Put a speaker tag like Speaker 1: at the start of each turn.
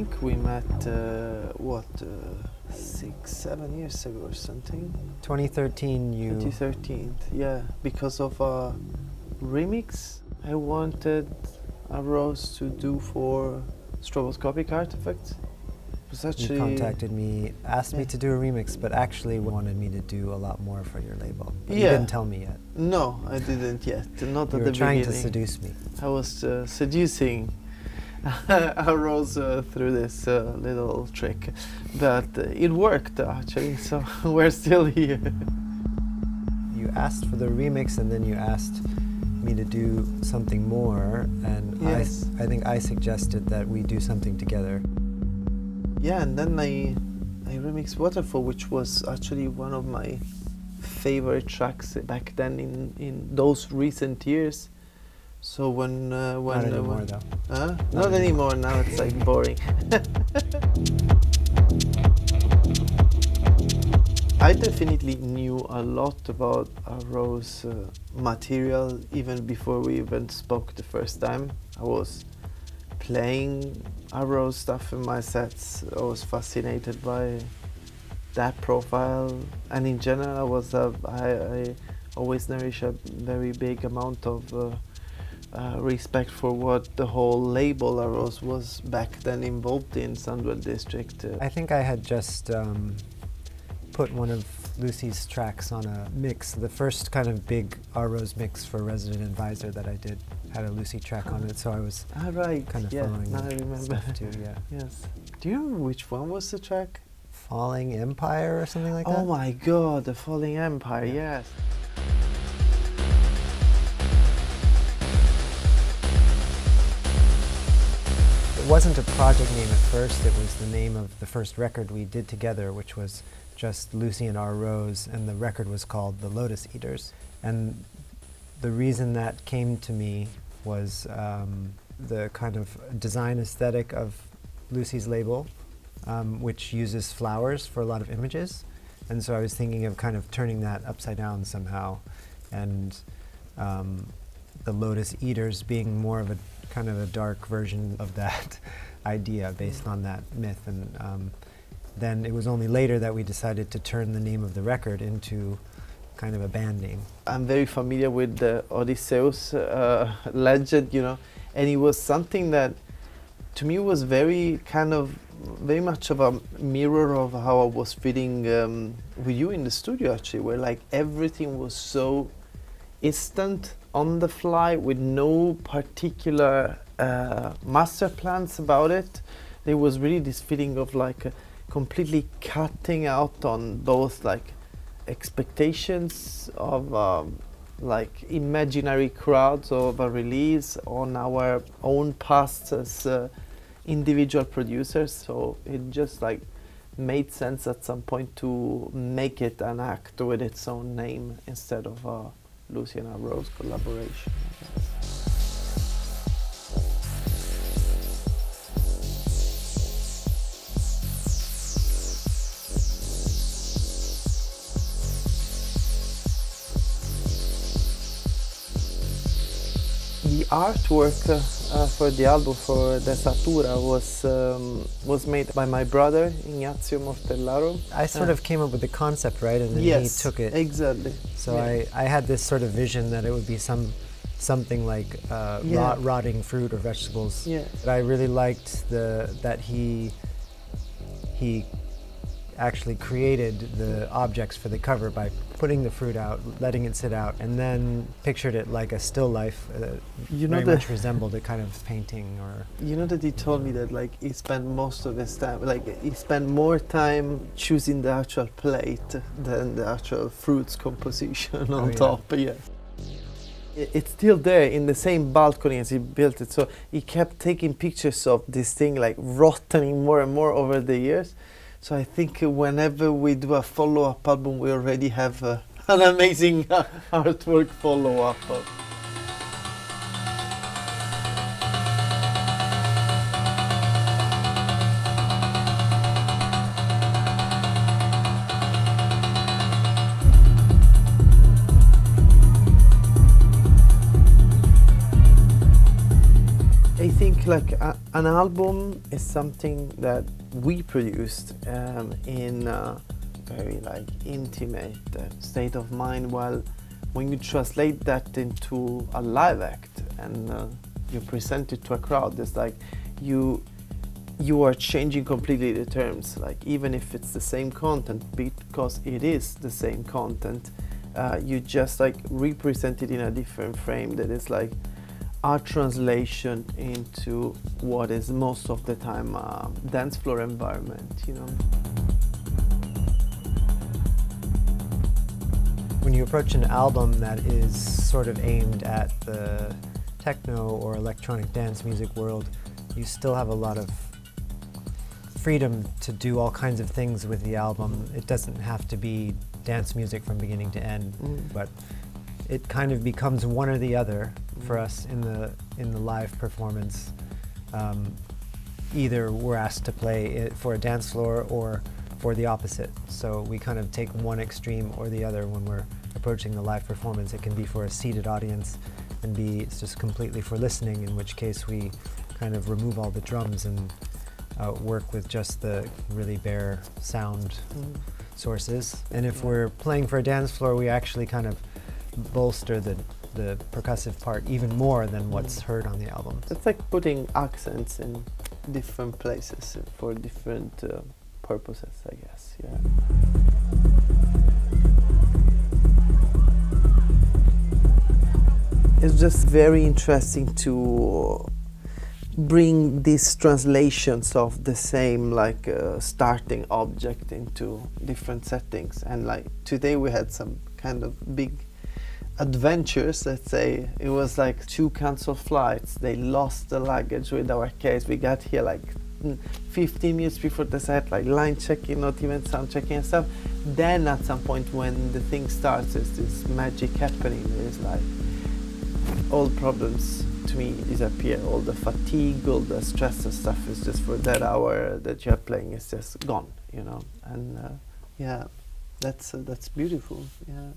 Speaker 1: think we met, what, 6-7 years ago or something?
Speaker 2: 2013
Speaker 1: 2013, yeah, because of a remix I wanted Rrose to do for Stroboscopic Artefacts.
Speaker 2: You contacted me, asked me to do a remix, but actually wanted me to do a lot more for your label. But you didn't tell me yet.
Speaker 1: No, I didn't yet. Not at the beginning.
Speaker 2: You were trying to seduce me.
Speaker 1: I was seducing Rrose through this little trick, but it worked actually. So we're still here.
Speaker 2: You asked for the remix, and then you asked me to do something more, and
Speaker 1: yes.
Speaker 2: I think I suggested that we do something together.
Speaker 1: Yeah, and then I remixed Waterfall, which was actually one of my favorite tracks back then in those recent years. So when
Speaker 2: not anymore though.
Speaker 1: Not anymore. Now it's like boring. I definitely knew a lot about Rrose material even before we even spoke the first time. I was playing Rrose stuff in my sets. I was fascinated by that profile, and in general, I always nourish a very big amount of respect for what the whole label Rrose was back then involved in Sandwell District.
Speaker 2: I think I had just put one of Lucy's tracks on a mix. The first kind of big Rrose mix for Resident Advisor that I did had a Lucy track on it, so I was kind of following stuff too. Yeah.
Speaker 1: Yes. Do you remember which one was the track?
Speaker 2: Falling Empire or something like that?
Speaker 1: Oh my God, the Falling Empire.
Speaker 2: Yeah.
Speaker 1: Yes.
Speaker 2: It wasn't a project name at first. It was the name of the first record we did together, which was just Lucy and Rrose, and the record was called The Lotus Eaters. And the reason that came to me was the kind of design aesthetic of Lucy's label, which uses flowers for a lot of images. And so I was thinking of kind of turning that upside down somehow, and the Lotus Eaters being more of a kind of a dark version of that idea based on that myth. And then it was only later that we decided to turn the name of the record into kind of a band name. I'm
Speaker 1: very familiar with the Odysseus legend, you know, and it was something that to me was very much of a mirror of how I was feeling with you in the studio actually, where like everything was so instant, on the fly, with no particular master plans about it. There was really this feeling of like completely cutting out on both like expectations of like imaginary crowds of a release, on our own past as individual producers. So it just like made sense at some point to make it an act with its own name instead of a Lucy and Rrose collaboration. The artwork for the album, for Desatura, was made by my brother, Luca Mortellaro.
Speaker 2: I sort of came up with the concept, right? And then he took it.
Speaker 1: Exactly.
Speaker 2: So I had this sort of vision that it would be something like rotting fruit or vegetables.
Speaker 1: Yeah.
Speaker 2: But I really liked that he actually created the objects for the cover by putting the fruit out, letting it sit out, and then pictured it like a still life. Very much resembled a kind of painting. Or
Speaker 1: you know that he told me that like he spent most of his time, like he spent more time choosing the actual plate than the actual fruits composition on top. Yeah. It's still there in the same balcony as he built it, so he kept taking pictures of this thing like rotting more and more over the years. So I think whenever we do a follow-up album, we already have an amazing artwork follow-up. like an album is something that we produced in a very like intimate state of mind, while when you translate that into a live act and you present it to a crowd, it's like you are changing completely the terms. Like even if it's the same content, because it is the same content, you just like represent it in a different frame that is like a translation into what is most of the time a dance floor environment, you know.
Speaker 2: When you approach an album that is sort of aimed at the techno or electronic dance music world, you still have a lot of freedom to do all kinds of things with the album. It doesn't have to be dance music from beginning to end, but it kind of becomes one or the other for us in the live performance. Either we're asked to play it for a dance floor or for the opposite. So we kind of take one extreme or the other when we're approaching the live performance. It can be for a seated audience and it's just completely for listening, in which case we kind of remove all the drums and work with just the really bare sound sources. And if we're playing for a dance floor, we actually kind of bolster the percussive part even more than what's heard on the album.
Speaker 1: It's like putting accents in different places for different purposes, I guess, yeah. It's just very interesting to bring these translations of the same like starting object into different settings. And like today we had some kind of big adventures, let's say. It was like 2 cancelled flights. They lost the luggage with our case. We got here like 15 minutes before the set, like line checking, not even sound checking and stuff. Then at some point when the thing starts, there's this magic happening. There's like all problems to me disappear. All the fatigue, all the stress and stuff is just for that hour that you're playing is just gone, you know. And yeah, that's beautiful. Yeah.